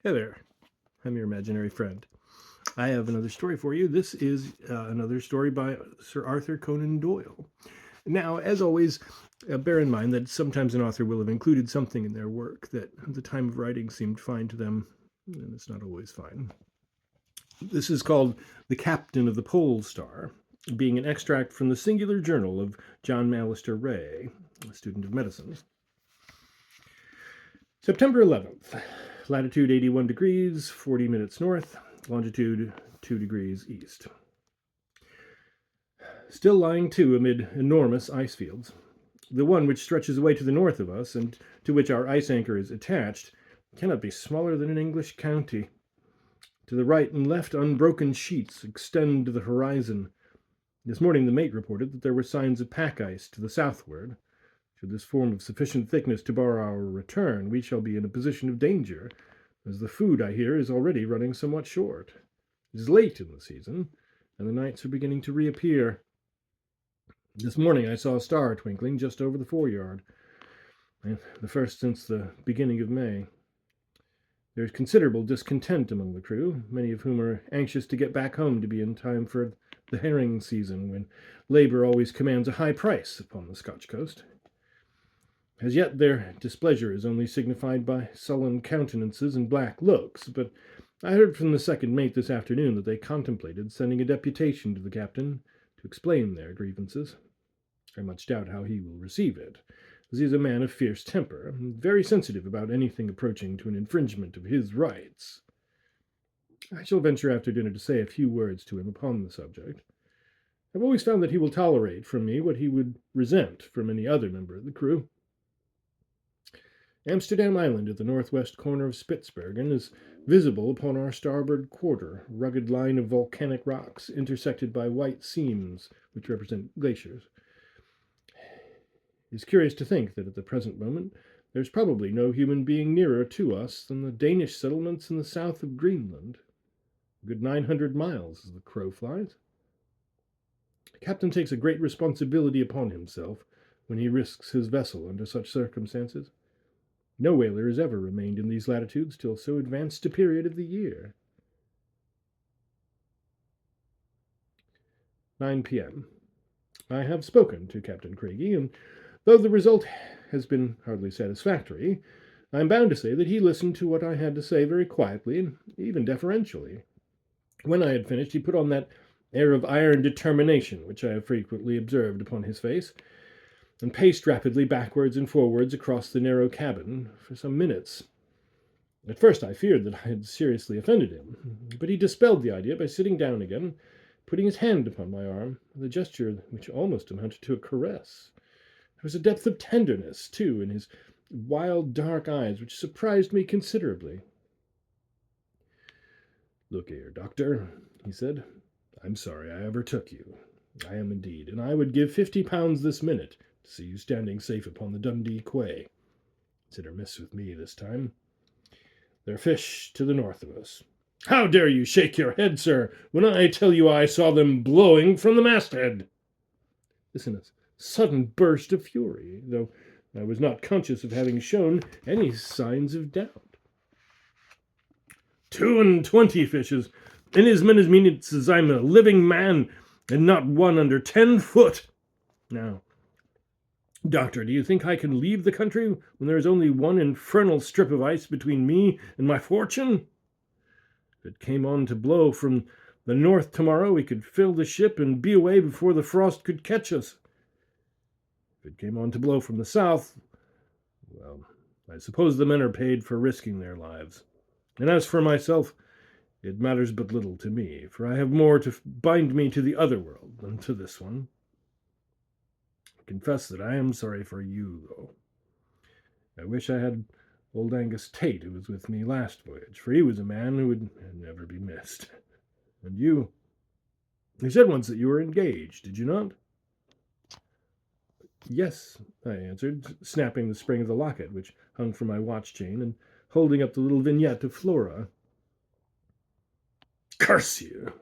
Hey there, I'm your imaginary friend. I have another story for you. This is another story by Sir Arthur Conan Doyle. Now, as always, bear in mind that sometimes an author will have included something in their work that at the time of writing seemed fine to them, and it's not always fine. This is called The Captain of the Polestar, being an extract from the singular journal of John Mallister Ray, a student of medicine. September 11th, latitude 81 degrees, 40 minutes north, longitude 2 degrees east. Still lying to amid enormous ice fields. The one which stretches away to the north of us, and to which our ice anchor is attached, cannot be smaller than an English county. To the right and left, unbroken sheets extend to the horizon. This morning the mate reported that there were signs of pack ice to the southward. Should this form of sufficient thickness to bar our return, we shall be in a position of danger, as the food, I hear, is already running somewhat short. It is late in the season, and the nights are beginning to reappear. This morning I saw a star twinkling just over the foreyard, the first since the beginning of May. There is considerable discontent among the crew, many of whom are anxious to get back home to be in time for the herring season, when labour always commands a high price upon the Scotch coast. As yet their displeasure is only signified by sullen countenances and black looks, but I heard from the second mate this afternoon that they contemplated sending a deputation to the captain to explain their grievances. I much doubt how he will receive it, as he is a man of fierce temper, and very sensitive about anything approaching to an infringement of his rights. I shall venture after dinner to say a few words to him upon the subject. I've always found that he will tolerate from me what he would resent from any other member of the crew. Amsterdam Island, at the northwest corner of Spitzbergen, is visible upon our starboard quarter, a rugged line of volcanic rocks intersected by white seams which represent glaciers. It is curious to think that at the present moment there is probably no human being nearer to us than the Danish settlements in the south of Greenland. A good 900 miles as the crow flies. The captain takes a great responsibility upon himself when he risks his vessel under such circumstances. No whaler has ever remained in these latitudes till so advanced a period of the year. 9 p.m. I have spoken to Captain Craigie, and though the result has been hardly satisfactory, I am bound to say that he listened to what I had to say very quietly and even deferentially. When I had finished, he put on that air of iron determination which I have frequently observed upon his face, and paced rapidly backwards and forwards across the narrow cabin for some minutes. At first I feared that I had seriously offended him, but he dispelled the idea by sitting down again, putting his hand upon my arm, with a gesture which almost amounted to a caress. There was a depth of tenderness, too, in his wild dark eyes which surprised me considerably. "Look here, doctor," he said, "I'm sorry I ever took you. I am indeed, and I would give £50 this minute to see you standing safe upon the Dundee quay. It's hit or miss with me this time. There are fish to the north of us. How dare you shake your head, sir, when I tell you I saw them blowing from the masthead?" This in a sudden burst of fury, though I was not conscious of having shown any signs of doubt. 22 fishes, in as many minutes as I'm a living man, and not one under 10 foot. Now, doctor, do you think I can leave the country when there is only one infernal strip of ice between me and my fortune? If it came on to blow from the north tomorrow, we could fill the ship and be away before the frost could catch us. If it came on to blow from the south, well, I suppose the men are paid for risking their lives. And as for myself, it matters but little to me, for I have more to bind me to the other world than to this one. I confess that I am sorry for you, though. I wish I had old Angus Tate, who was with me last voyage, for he was a man who would never be missed. And you said once that you were engaged, did you not? Yes, I answered, snapping the spring of the locket which hung from my watch chain and holding up the little vignette of Flora. "Curse you!"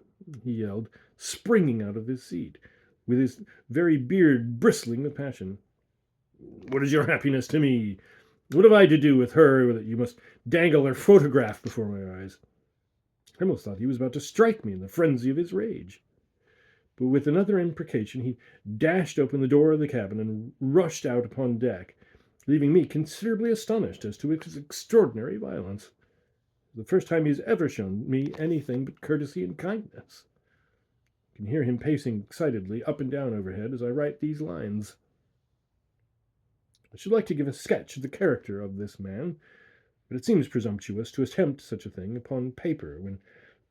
he yelled, springing out of his seat, with his very beard bristling with passion. "What is your happiness to me? What have I to do with her that you must dangle her photograph before my eyes? I almost thought he was about to strike me in the frenzy of his rage. But with another imprecation, he dashed open the door of the cabin and rushed out upon deck, leaving me considerably astonished as to his extraordinary violence. The first time he has ever shown me anything but courtesy and kindness. I can hear him pacing excitedly up and down overhead as I write these lines. I should like to give a sketch of the character of this man, but it seems presumptuous to attempt such a thing upon paper, when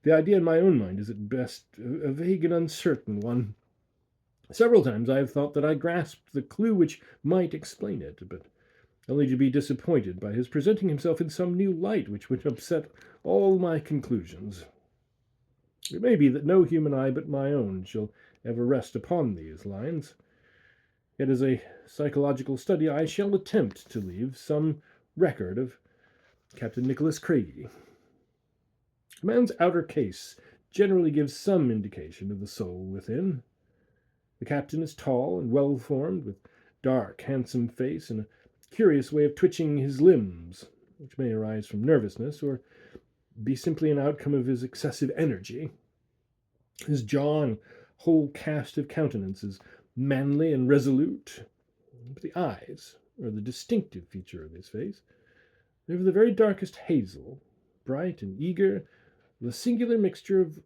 the idea in my own mind is at best a vague and uncertain one. Several times I have thought that I grasped the clue which might explain it, but only to be disappointed by his presenting himself in some new light which would upset all my conclusions. It may be that no human eye but my own shall ever rest upon these lines. Yet as a psychological study I shall attempt to leave some record of Captain Nicholas Craigie. A man's outer case generally gives some indication of the soul within. The captain is tall and well-formed, with dark, handsome face and a curious way of twitching his limbs, which may arise from nervousness or be simply an outcome of his excessive energy. His jaw and whole cast of countenance is manly and resolute, but the eyes are the distinctive feature of his face. They are of the very darkest hazel, bright and eager, with a singular mixture of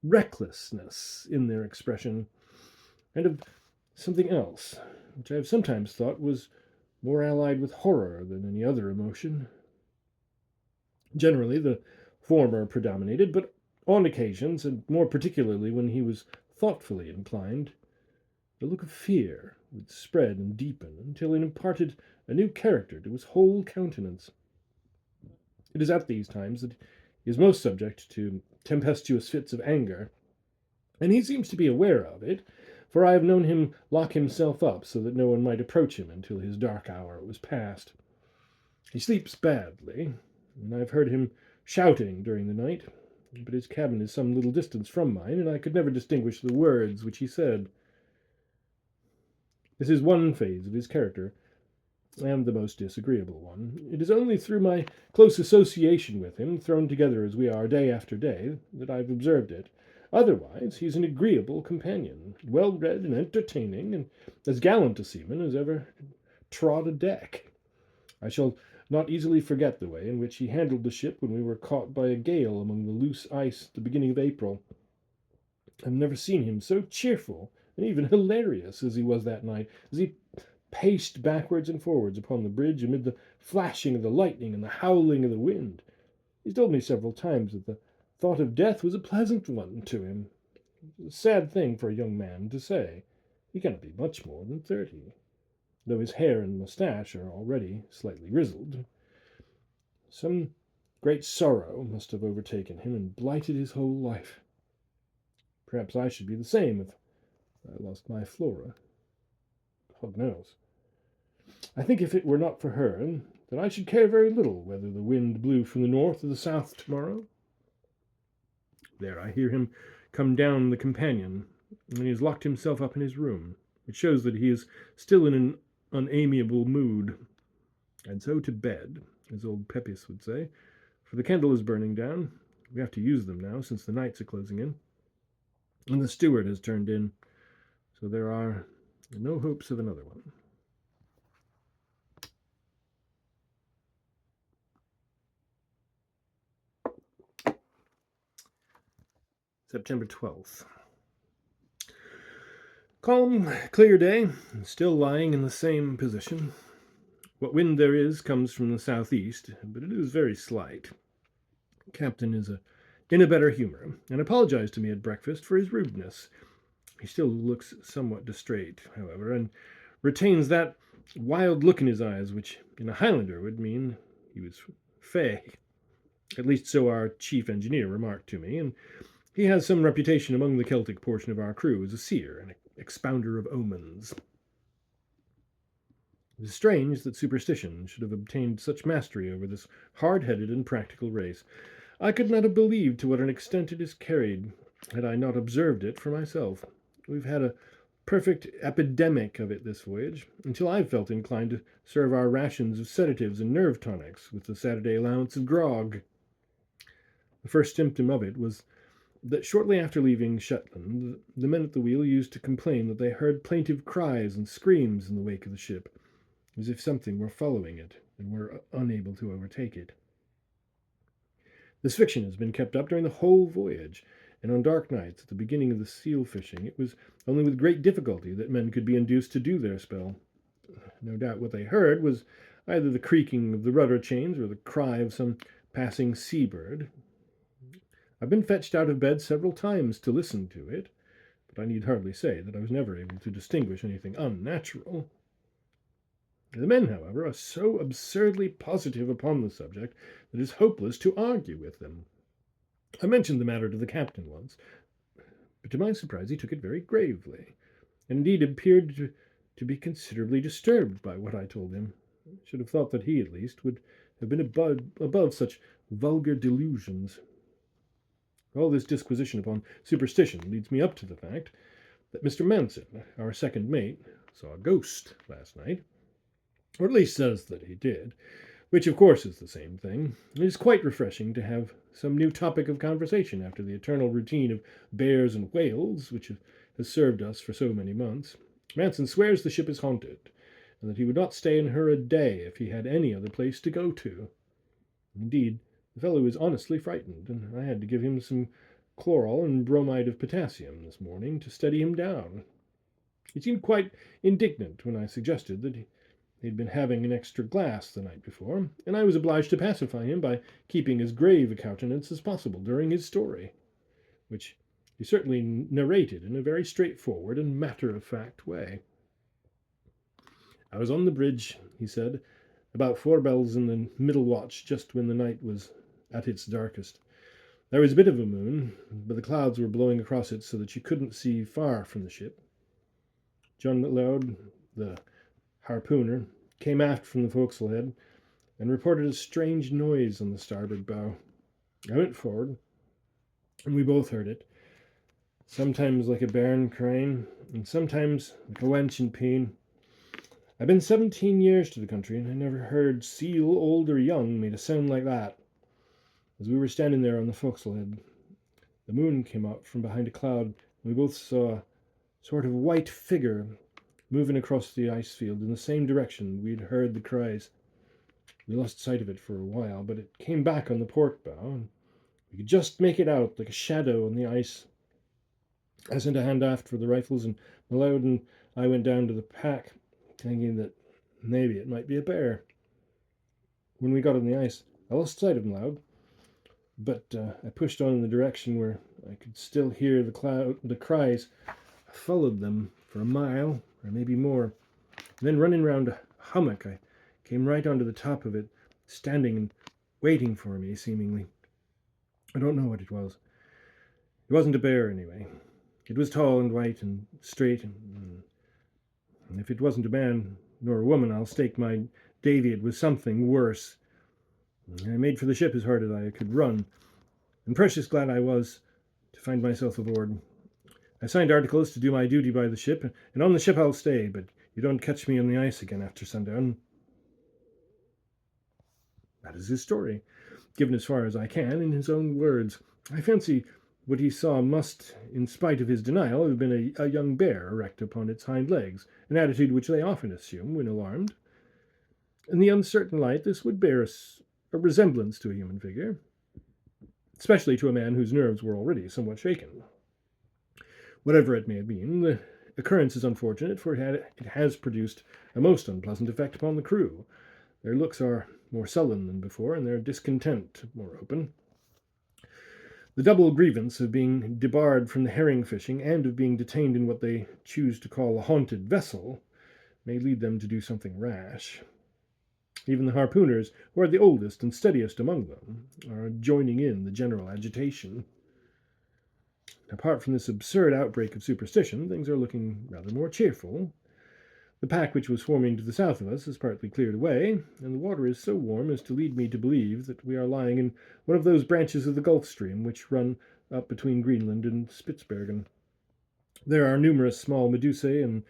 recklessness in their expression, and of something else, which I have sometimes thought was more allied with horror than any other emotion. Generally, the former predominated, but on occasions, and more particularly when he was thoughtfully inclined, the look of fear would spread and deepen until it imparted a new character to his whole countenance. It is at these times that he is most subject to tempestuous fits of anger, and he seems to be aware of it, for I have known him lock himself up so that no one might approach him until his dark hour was past. He sleeps badly, and I have heard him shouting during the night, but his cabin is some little distance from mine, and I could never distinguish the words which he said. This is one phase of his character, and the most disagreeable one. It is only through my close association with him, thrown together as we are day after day, that I have observed it. Otherwise, he is an agreeable companion, well-read and entertaining, and as gallant a seaman as ever trod a deck. I shall not easily forget the way in which he handled the ship when we were caught by a gale among the loose ice at the beginning of April. I have never seen him so cheerful and even hilarious as he was that night, as he paced backwards and forwards upon the bridge amid the flashing of the lightning and the howling of the wind. He told me several times that the thought of death was a pleasant one to him. A sad thing for a young man to say. He cannot be much more than 30, though his hair and moustache are already slightly grizzled. Some great sorrow must have overtaken him and blighted his whole life. Perhaps I should be the same if I lost my Flora. God knows. I think if it were not for her, that I should care very little whether the wind blew from the north or the south tomorrow. There, I hear him come down the companion, and he has locked himself up in his room. It shows that he is still in an unamiable mood. And so to bed, as old Pepys would say, for the candle is burning down. We have to use them now, since the nights are closing in. And the steward has turned in, so there are no hopes of another one. September 12th. Calm, clear day, still lying in the same position. What wind there is comes from the southeast, but it is very slight. The captain is in a better humor, and apologized to me at breakfast for his rudeness. He still looks somewhat distrait, however, and retains that wild look in his eyes which in a Highlander would mean he was fey. At least so our chief engineer remarked to me, and he has some reputation among the Celtic portion of our crew as a seer and expounder of omens. It is strange that superstition should have obtained such mastery over this hard-headed and practical race. I could not have believed to what an extent it is carried, had I not observed it for myself. We've had a perfect epidemic of it this voyage, until I felt inclined to serve our rations of sedatives and nerve tonics with the Saturday allowance of grog. The first symptom of it was that shortly after leaving Shetland, the men at the wheel used to complain that they heard plaintive cries and screams in the wake of the ship, as if something were following it and were unable to overtake it. This fiction has been kept up during the whole voyage, and on dark nights at the beginning of the seal fishing, it was only with great difficulty that men could be induced to do their spell. No doubt what they heard was either the creaking of the rudder chains or the cry of some passing seabird. I've been fetched out of bed several times to listen to it, but I need hardly say that I was never able to distinguish anything unnatural. The men, however, are so absurdly positive upon the subject that it is hopeless to argue with them. I mentioned the matter to the captain once, but to my surprise he took it very gravely, and indeed appeared to be considerably disturbed by what I told him. I should have thought that he, at least, would have been above such vulgar delusions. All this disquisition upon superstition leads me up to the fact that Mr. Manson, our second mate, saw a ghost last night, or at least says that he did, which of course is the same thing. It is quite refreshing to have some new topic of conversation after the eternal routine of bears and whales, which has served us for so many months. Manson swears the ship is haunted, and that he would not stay in her a day if he had any other place to go to. Indeed, the fellow is honestly frightened, and I had to give him some chloral and bromide of potassium this morning to steady him down. He seemed quite indignant when I suggested that he'd been having an extra glass the night before, and I was obliged to pacify him by keeping as grave a countenance as possible during his story, which he certainly narrated in a very straightforward and matter-of-fact way. "I was on the bridge," he said, "about 4 bells in the middle watch, just when the night was at its darkest. There was a bit of a moon, but the clouds were blowing across it so that you couldn't see far from the ship. John McLeod, the harpooner, came aft from the forecastle head and reported a strange noise on the starboard bow. I went forward, and we both heard it, sometimes like a bairn crying, and sometimes like a wench in pain. I've been 17 years to the country, and I never heard seal, old or young, made a sound like that. As we were standing there on the forecastle head, the moon came up from behind a cloud, and we both saw a sort of white figure moving across the ice field in the same direction we'd heard the cries. We lost sight of it for a while, but it came back on the port bow, and we could just make it out like a shadow on the ice. I sent a hand aft for the rifles, and McLeod and I went down to the pack, thinking that maybe it might be a bear. When we got on the ice, I lost sight of McLeod, but I pushed on in the direction where I could still hear the cries. I followed them for a mile, or maybe more, and then running round a hummock, I came right onto the top of it, standing and waiting for me, seemingly. I don't know what it was. It wasn't a bear, anyway. It was tall and white and straight, and if it wasn't a man nor a woman, I'll stake my Davy it was something worse. I made for the ship as hard as I could run, and precious glad I was to find myself aboard. I signed articles to do my duty by the ship, and on the ship I'll stay, but you don't catch me on the ice again after sundown." That is his story, given as far as I can in his own words. I fancy what he saw must, in spite of his denial, have been a young bear erect upon its hind legs, an attitude which they often assume when alarmed. In the uncertain light, this would bear a resemblance to a human figure, especially to a man whose nerves were already somewhat shaken. Whatever it may have been, the occurrence is unfortunate, for it has produced a most unpleasant effect upon the crew. Their looks are more sullen than before, and their discontent more open. The double grievance of being debarred from the herring fishing and of being detained in what they choose to call a haunted vessel may lead them to do something rash. Even the harpooners, who are the oldest and steadiest among them, are joining in the general agitation. Apart from this absurd outbreak of superstition, things are looking rather more cheerful. The pack which was forming to the south of us is partly cleared away, and the water is so warm as to lead me to believe that we are lying in one of those branches of the Gulf Stream which run up between Greenland and Spitzbergen. There are numerous small medusae and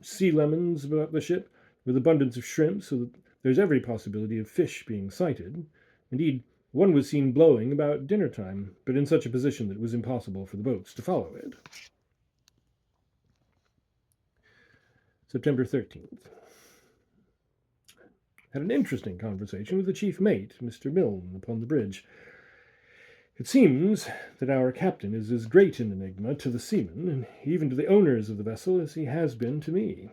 sea lemons about the ship, with abundance of shrimp, so that there's every possibility of fish being sighted. Indeed, one was seen blowing about dinner time, but in such a position that it was impossible for the boats to follow it. September 13th. Had an interesting conversation with the chief mate, Mr. Milne, upon the bridge. It seems that our captain is as great an enigma to the seamen, and even to the owners of the vessel, as he has been to me.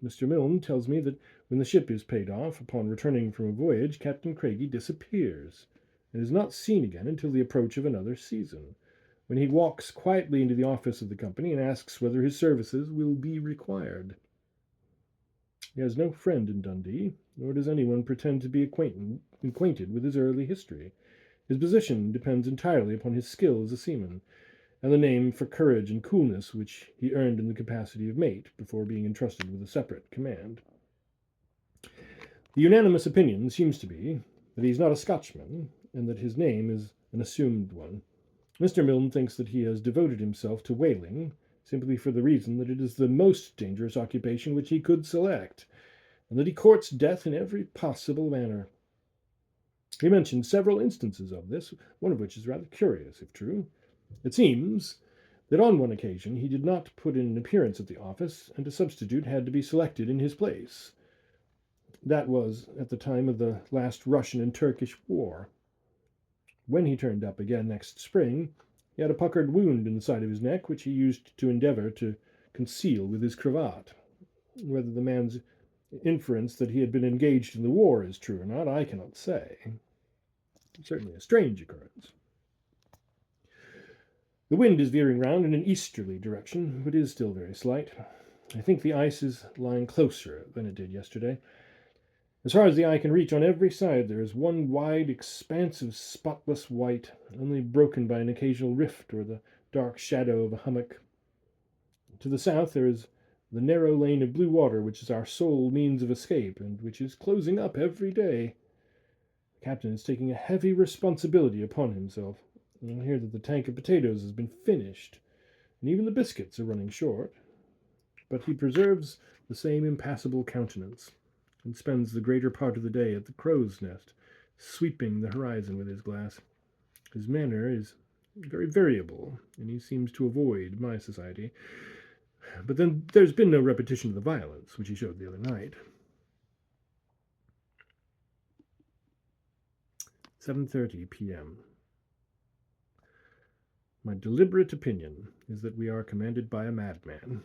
Mr. Milne tells me that when the ship is paid off, upon returning from a voyage, Captain Craigie disappears, and is not seen again until the approach of another season, when he walks quietly into the office of the company and asks whether his services will be required. He has no friend in Dundee, nor does anyone pretend to be acquainted with his early history. His position depends entirely upon his skill as a seaman, and the name for courage and coolness which he earned in the capacity of mate before being entrusted with a separate command. The unanimous opinion seems to be that he is not a Scotchman, and that his name is an assumed one. Mr. Milne thinks that he has devoted himself to whaling simply for the reason that it is the most dangerous occupation which he could select, and that he courts death in every possible manner. He mentioned several instances of this, one of which is rather curious, if true. It seems that on one occasion he did not put in an appearance at the office, and a substitute had to be selected in his place. That was at the time of the last Russian and Turkish war. When he turned up again next spring, he had a puckered wound in the side of his neck, which he used to endeavour to conceal with his cravat. Whether the man's inference that he had been engaged in the war is true or not, I cannot say. Certainly a strange occurrence. The wind is veering round in an easterly direction, but is still very slight. I think the ice is lying closer than it did yesterday. As far as the eye can reach on every side, there is one wide expanse of spotless white, only broken by an occasional rift or the dark shadow of a hummock. To the south there is the narrow lane of blue water which is our sole means of escape, and which is closing up every day. The captain is taking a heavy responsibility upon himself. I hear that the tank of potatoes has been finished, and even the biscuits are running short. But he preserves the same impassible countenance, and spends the greater part of the day at the crow's nest, sweeping the horizon with his glass. His manner is very variable, and he seems to avoid my society. But then there's been no repetition of the violence which he showed the other night. 7:30 p.m. My deliberate opinion is that we are commanded by a madman.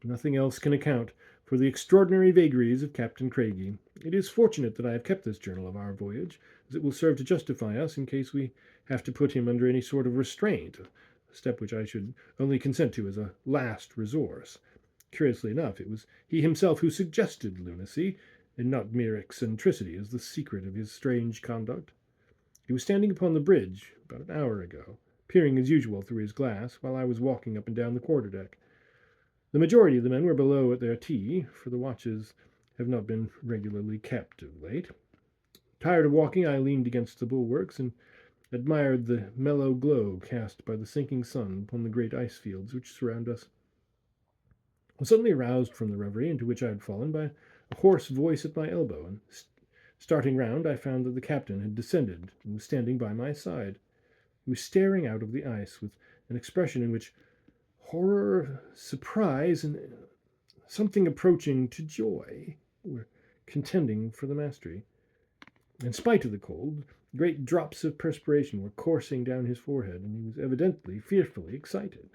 Nothing else can account for the extraordinary vagaries of Captain Craigie. It is fortunate that I have kept this journal of our voyage, as it will serve to justify us in case we have to put him under any sort of restraint, a step which I should only consent to as a last resource. Curiously enough, it was he himself who suggested lunacy, and not mere eccentricity, as the secret of his strange conduct. He was standing upon the bridge about an hour ago, peering as usual through his glass, while I was walking up and down the quarter-deck. The majority of the men were below at their tea, for the watches have not been regularly kept of late. Tired of walking, I leaned against the bulwarks and admired the mellow glow cast by the sinking sun upon the great ice fields which surround us. I was suddenly aroused from the reverie into which I had fallen by a hoarse voice at my elbow, and starting round, I found that the captain had descended and was standing by my side. He was staring out of the ice with an expression in which horror, surprise, and something approaching to joy were contending for the mastery. In spite of the cold, great drops of perspiration were coursing down his forehead, and he was evidently fearfully excited.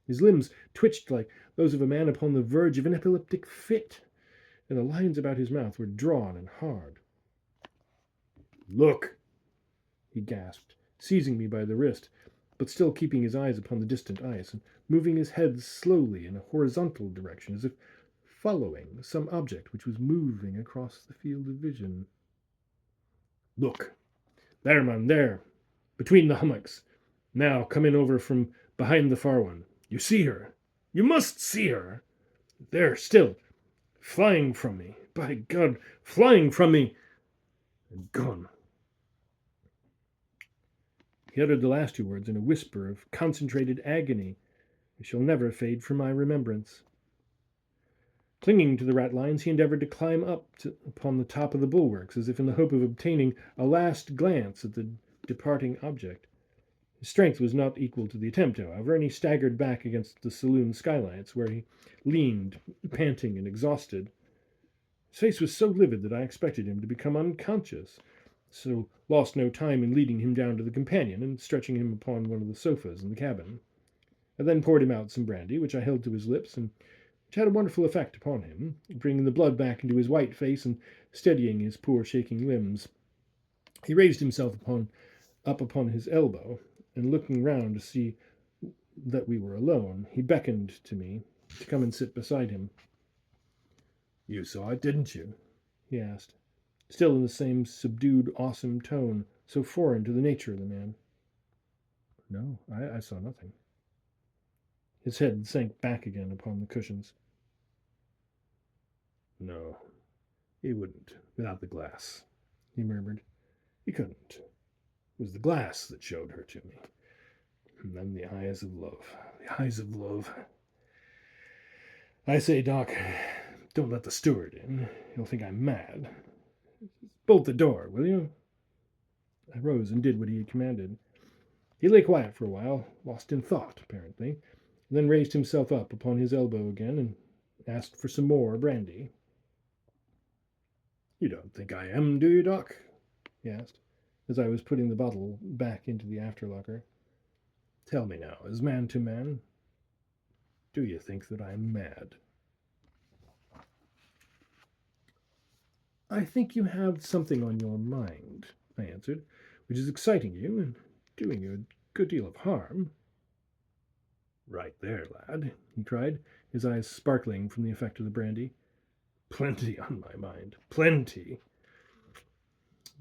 His limbs twitched like those of a man upon the verge of an epileptic fit, and the lines about his mouth were drawn and hard. "Look!" he gasped, seizing me by the wrist, but still keeping his eyes upon the distant ice, and moving his head slowly in a horizontal direction, as if following some object which was moving across the field of vision. "Look! There, man, there! Between the hummocks! Now come in over from behind the far one. You see her! You must see her! There, still! Flying from me! By God, flying from me! And gone!" He uttered the last two words in a whisper of concentrated agony, It shall never fade from my remembrance. Clinging to the ratlines, he endeavored to climb upon the top of the bulwarks, as if in the hope of obtaining a last glance at the departing object. His strength was not equal to the attempt, however, and he staggered back against the saloon skylights, where he leaned, panting and exhausted. His face was so livid that I expected him to become unconscious, so lost no time in leading him down to the companion and stretching him upon one of the sofas in the cabin. I then poured him out some brandy, which I held to his lips, and which had a wonderful effect upon him, bringing the blood back into his white face and steadying his poor shaking limbs. He raised himself up upon his elbow, and looking round to see that we were alone, he beckoned to me to come and sit beside him. "You saw it, didn't you?" he asked, still in the same subdued, awesome tone, so foreign to the nature of the man. "No, I saw nothing." His head sank back again upon the cushions. "No, he wouldn't, without the glass," he murmured. "He couldn't. It was the glass that showed her to me. And then the eyes of love. The eyes of love. I say, Doc, don't let the steward in. He'll think I'm mad. Bolt the door, will you?" I rose and did what he had commanded. He lay quiet for a while, lost in thought, apparently, then raised himself up upon his elbow again and asked for some more brandy. "You don't think I am, do you, Doc?" he asked, as I was putting the bottle back into the afterlocker. "Tell me now, as man to man, do you think that I'm mad?" "I think you have something on your mind," I answered, "which is exciting you and doing you a good deal of harm." "Right there, lad," he cried, his eyes sparkling from the effect of the brandy. "Plenty on my mind, plenty.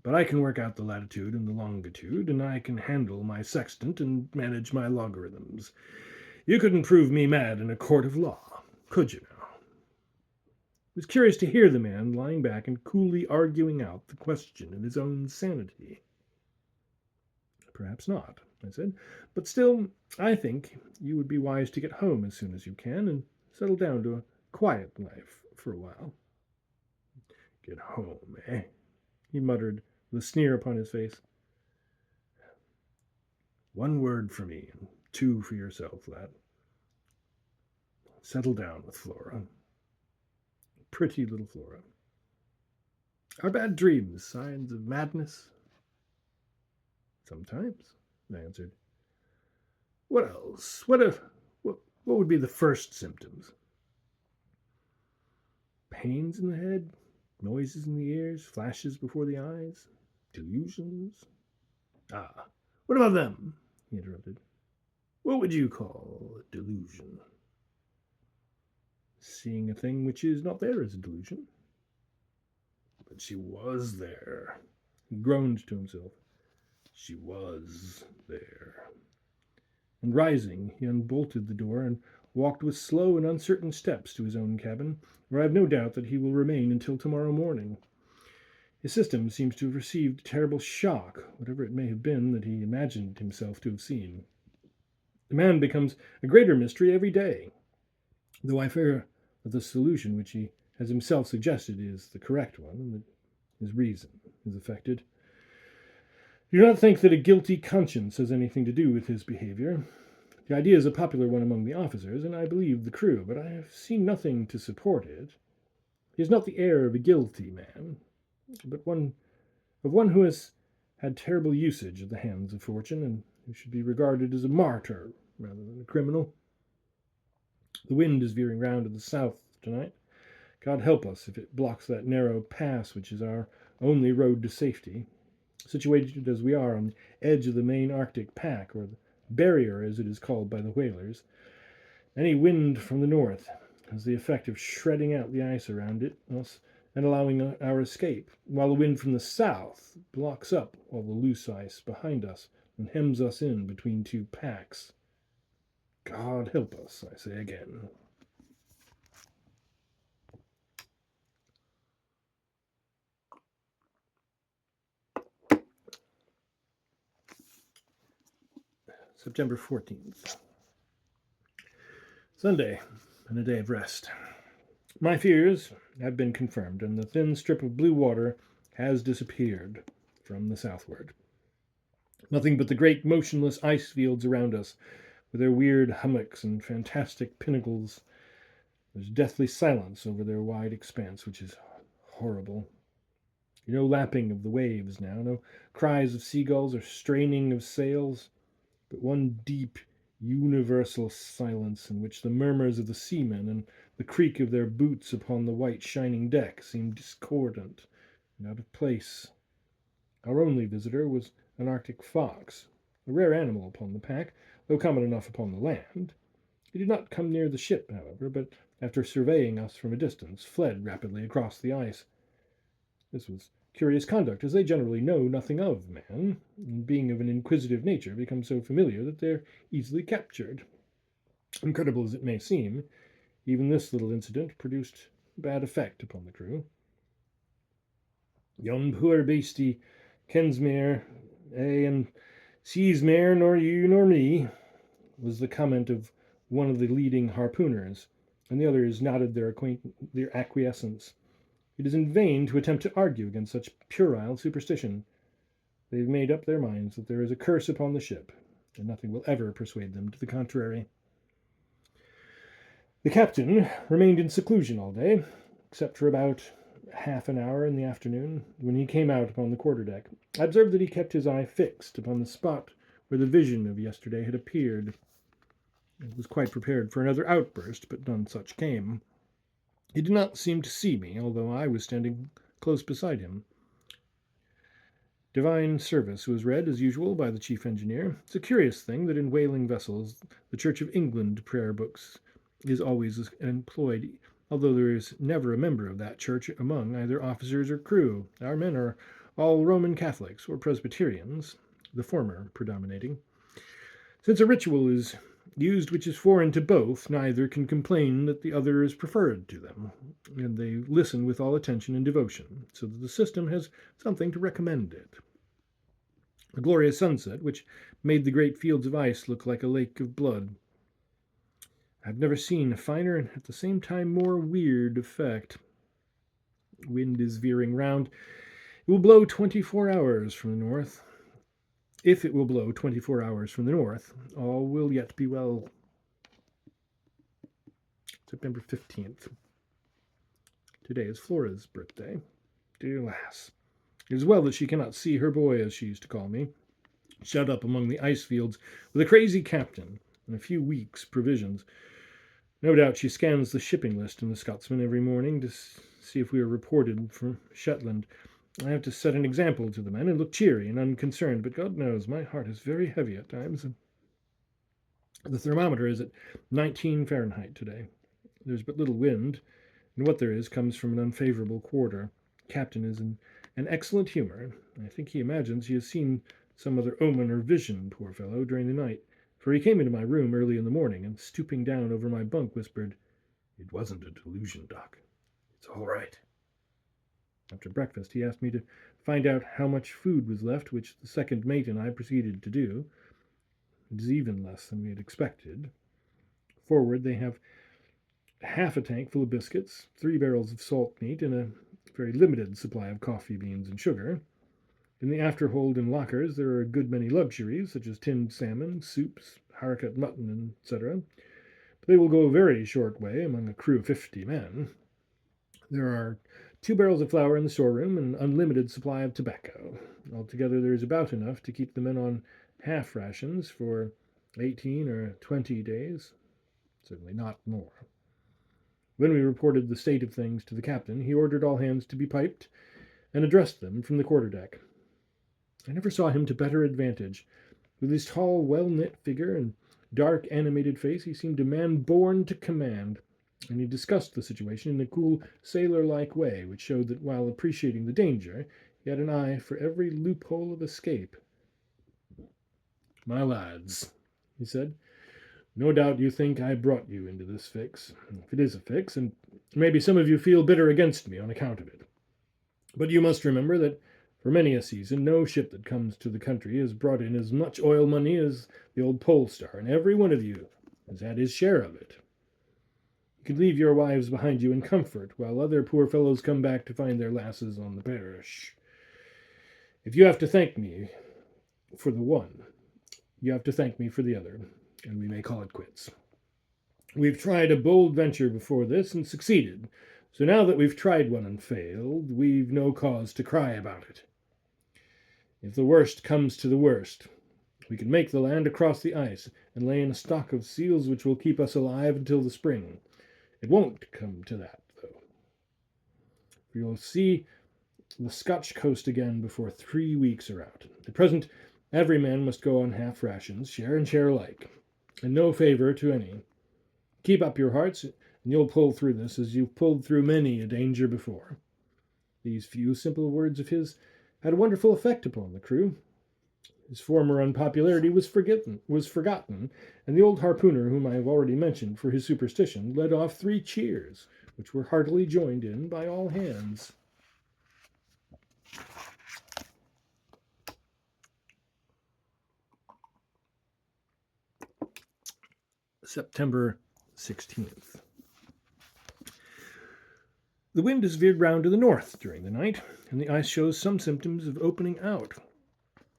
But I can work out the latitude and the longitude, and I can handle my sextant and manage my logarithms. You couldn't prove me mad in a court of law, could you now?" It was curious to hear the man lying back and coolly arguing out the question of his own sanity. "Perhaps not," I said, "but still, I think you would be wise to get home as soon as you can and settle down to a quiet life for a while." "Get home, eh?" he muttered, with a sneer upon his face. "One word for me, and two for yourself, lad. Settle down with Flora. Pretty little Flora. Are bad dreams signs of madness?" "Sometimes," I answered. "What else? What would be the first symptoms?" "Pains in the head, noises in the ears, flashes before the eyes, delusions." "Ah, what about them?" he interrupted. "What would you call a delusion?" "Seeing a thing which is not there is a delusion." "But she was there." He groaned to himself. "She was there." And rising, he unbolted the door and walked with slow and uncertain steps to his own cabin, where I have no doubt that he will remain until tomorrow morning. His system seems to have received a terrible shock, whatever it may have been that he imagined himself to have seen. The man becomes a greater mystery every day, though I fear that the solution which he has himself suggested is the correct one, and that his reason is affected. I do not think that a guilty conscience has anything to do with his behavior. The idea is a popular one among the officers, and I believe the crew, but I have seen nothing to support it. He has not the air of a guilty man, but one who has had terrible usage at the hands of fortune, and who should be regarded as a martyr rather than a criminal. The wind is veering round to the south tonight. God help us if it blocks that narrow pass which is our only road to safety. Situated as we are on the edge of the main Arctic pack, or the barrier as it is called by the whalers, any wind from the north has the effect of shredding out the ice around us and allowing our escape, while the wind from the south blocks up all the loose ice behind us and hems us in between two packs. God help us, I say again. September 14th. Sunday, and a day of rest. My fears have been confirmed, and the thin strip of blue water has disappeared from the southward. Nothing but the great motionless ice fields around us, with their weird hummocks and fantastic pinnacles. There's deathly silence over their wide expanse, which is horrible. No lapping of the waves now, no cries of seagulls or straining of sails, but one deep, universal silence in which the murmurs of the seamen and the creak of their boots upon the white shining deck seemed discordant and out of place. Our only visitor was an Arctic fox, a rare animal upon the pack, though common enough upon the land. He did not come near the ship, however, but after surveying us from a distance, fled rapidly across the ice. This was curious conduct, as they generally know nothing of man, and being of an inquisitive nature, become so familiar that they are easily captured. Incredible as it may seem, even this little incident produced bad effect upon the crew. Yon poor beastie kens mair, and sees mair nor you nor me, was the comment of one of the leading harpooners, and the others nodded their acquiescence. It is in vain to attempt to argue against such puerile superstition. They have made up their minds that there is a curse upon the ship, and nothing will ever persuade them to the contrary. The captain remained in seclusion all day, except for about half an hour in the afternoon, when he came out upon the quarterdeck. I observed that he kept his eye fixed upon the spot where the vision of yesterday had appeared. I was quite prepared for another outburst, but none such came. He did not seem to see me, although I was standing close beside him. Divine service was read, as usual, by the chief engineer. It's a curious thing that in whaling vessels the Church of England prayer books is always employed, although there is never a member of that church among either officers or crew. Our men are all Roman Catholics or Presbyterians, the former predominating. Since a ritual is used which is foreign to both, neither can complain that the other is preferred to them, and they listen with all attention and devotion, so that the system has something to recommend it. A glorious sunset, which made the great fields of ice look like a lake of blood. I've never seen a finer and at the same time more weird effect. Wind is veering round. It will blow 24 hours from the north. If it will blow 24 hours from the north, all will yet be well. September 15th. Today is Flora's birthday. Dear lass. It is well that she cannot see her boy, as she used to call me, shut up among the ice fields with a crazy captain and a few weeks' provisions. No doubt she scans the shipping list in the Scotsman every morning to see if we are reported from Shetland. I have to set an example to the men and look cheery and unconcerned, but God knows my heart is very heavy at times. The thermometer is at 19 Fahrenheit today. There's but little wind, and what there is comes from an unfavorable quarter. The captain is in an excellent humor. I think he imagines he has seen some other omen or vision, poor fellow, during the night, for he came into my room early in the morning and, stooping down over my bunk, whispered, "It wasn't a delusion, Doc. It's all right." After breakfast, he asked me to find out how much food was left, which the second mate and I proceeded to do. It is even less than we had expected. Forward, they have half a tank full of biscuits, 3 barrels of salt meat, and a very limited supply of coffee beans and sugar. In the afterhold and lockers, there are a good many luxuries, such as tinned salmon, soups, haricot mutton, etc. But they will go a very short way among a crew of 50 men. There are 2 barrels of flour in the storeroom and an unlimited supply of tobacco. Altogether, there is about enough to keep the men on half rations for 18 or 20 days. Certainly not more. When we reported the state of things to the captain, he ordered all hands to be piped and addressed them from the quarterdeck. I never saw him to better advantage. With his tall, well-knit figure and dark, animated face, he seemed a man born to command, and he discussed the situation in a cool, sailor-like way, which showed that while appreciating the danger, he had an eye for every loophole of escape. "My lads," he said, "no doubt you think I brought you into this fix, if it is a fix, and maybe some of you feel bitter against me on account of it. But you must remember that for many a season no ship that comes to the country has brought in as much oil money as the old Polestar, and every one of you has had his share of it. can leave your wives behind you in comfort, while other poor fellows come back to find their lasses on the parish. If you have to thank me for the one, you have to thank me for the other, and we may call it quits. We've tried a bold venture before this and succeeded, so now that we've tried one and failed, we've no cause to cry about it. If the worst comes to the worst, we can make the land across the ice and lay in a stock of seals which will keep us alive until the spring. It won't come to that, though. You'll see the Scotch coast again before 3 weeks are out. At present, every man must go on half rations, share and share alike, and no favour to any. Keep up your hearts, and you'll pull through this as you've pulled through many a danger before. These few simple words of his had a wonderful effect upon the crew. His former unpopularity was forgotten, and the old harpooner, whom I have already mentioned for his superstition, led off 3 cheers, which were heartily joined in by all hands. September 16th. The wind has veered round to the north during the night, and the ice shows some symptoms of opening out.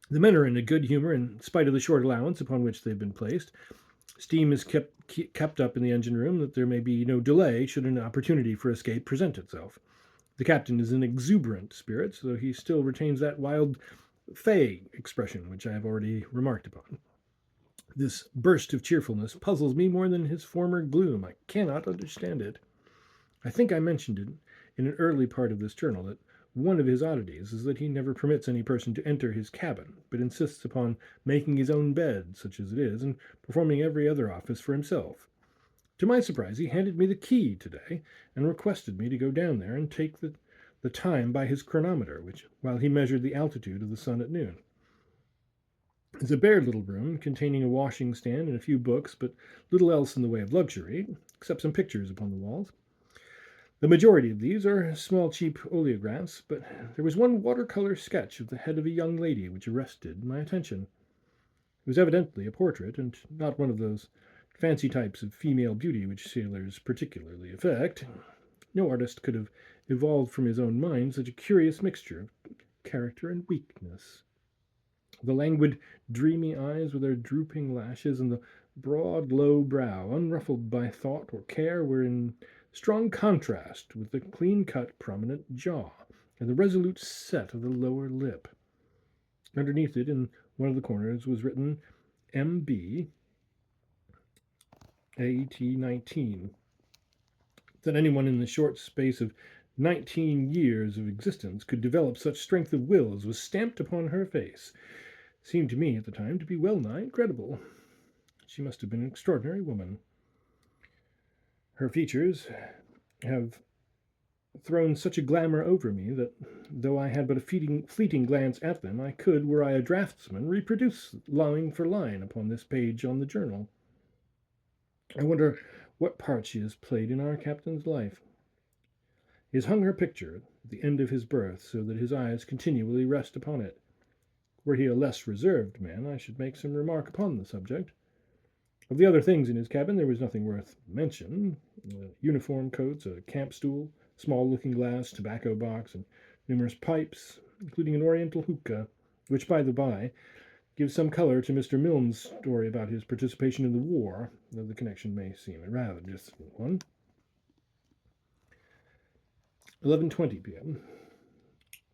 The men are in a good humour in spite of the short allowance upon which they've been placed. Steam is kept up in the engine room that there may be no delay should an opportunity for escape present itself. The captain is in exuberant spirits, though he still retains that wild fey expression which I have already remarked upon. This burst of cheerfulness puzzles me more than his former gloom. I cannot understand it. I think I mentioned it in an early part of this journal that one of his oddities is that he never permits any person to enter his cabin, but insists upon making his own bed, such as it is, and performing every other office for himself. To my surprise, he handed me the key today, and requested me to go down there and take the time by his chronometer, while he measured the altitude of the sun at noon. It's a bare little room, containing a washing stand and a few books, but little else in the way of luxury, except some pictures upon the walls. The majority of these are small, cheap oleographs, but there was one watercolor sketch of the head of a young lady which arrested my attention. It was evidently a portrait, and not one of those fancy types of female beauty which sailors particularly affect. No artist could have evolved from his own mind such a curious mixture of character and weakness. The languid, dreamy eyes with their drooping lashes and the broad, low brow, unruffled by thought or care, were in strong contrast with the clean-cut, prominent jaw and the resolute set of the lower lip. Underneath it, in one of the corners, was written M.B. AET 19. That anyone in the short space of 19 years of existence could develop such strength of will as was stamped upon her face seemed to me at the time to be well-nigh incredible. She must have been an extraordinary woman. Her features have thrown such a glamour over me that, though I had but a fleeting glance at them, I could, were I a draftsman, reproduce line for line upon this page on the journal. I wonder what part she has played in our captain's life. He has hung her picture at the end of his berth, so that his eyes continually rest upon it. Were he a less reserved man, I should make some remark upon the subject. Of the other things in his cabin, there was nothing worth mention. Uniform coats, a camp stool, small looking-glass, tobacco box, and numerous pipes, including an oriental hookah, which, by the by, gives some color to Mr. Milne's story about his participation in the war, though the connection may seem a rather distant one. 11:20 p.m.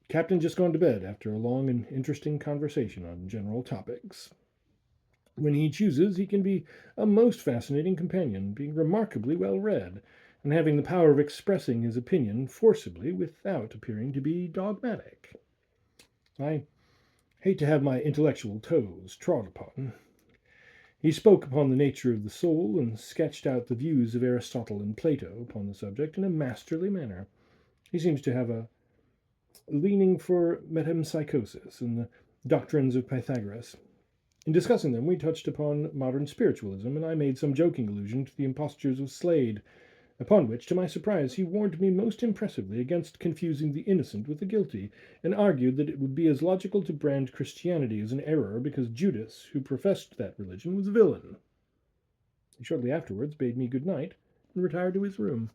Captain just gone to bed after a long and interesting conversation on general topics. When he chooses, he can be a most fascinating companion, being remarkably well read, and having the power of expressing his opinion forcibly without appearing to be dogmatic. I hate to have my intellectual toes trod upon. He spoke upon the nature of the soul, and sketched out the views of Aristotle and Plato upon the subject in a masterly manner. He seems to have a leaning for metempsychosis and the doctrines of Pythagoras. In discussing them, we touched upon modern spiritualism, and I made some joking allusion to the impostures of Slade, upon which, to my surprise, he warned me most impressively against confusing the innocent with the guilty, and argued that it would be as logical to brand Christianity as an error because Judas, who professed that religion, was a villain. He shortly afterwards bade me good night, and retired to his room.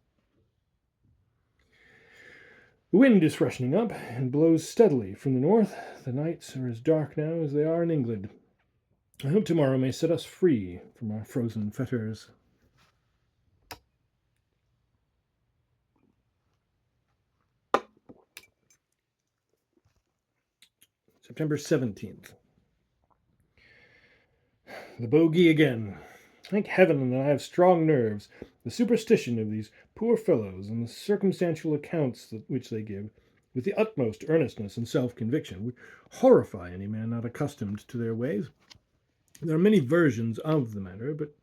The wind is freshening up and blows steadily from the north. The nights are as dark now as they are in England. I hope tomorrow may set us free from our frozen fetters. September 17th. The bogey again. Thank heaven that I have strong nerves. The superstition of these poor fellows and the circumstantial accounts which they give, with the utmost earnestness and self-conviction, would horrify any man not accustomed to their ways. There are many versions of the matter, but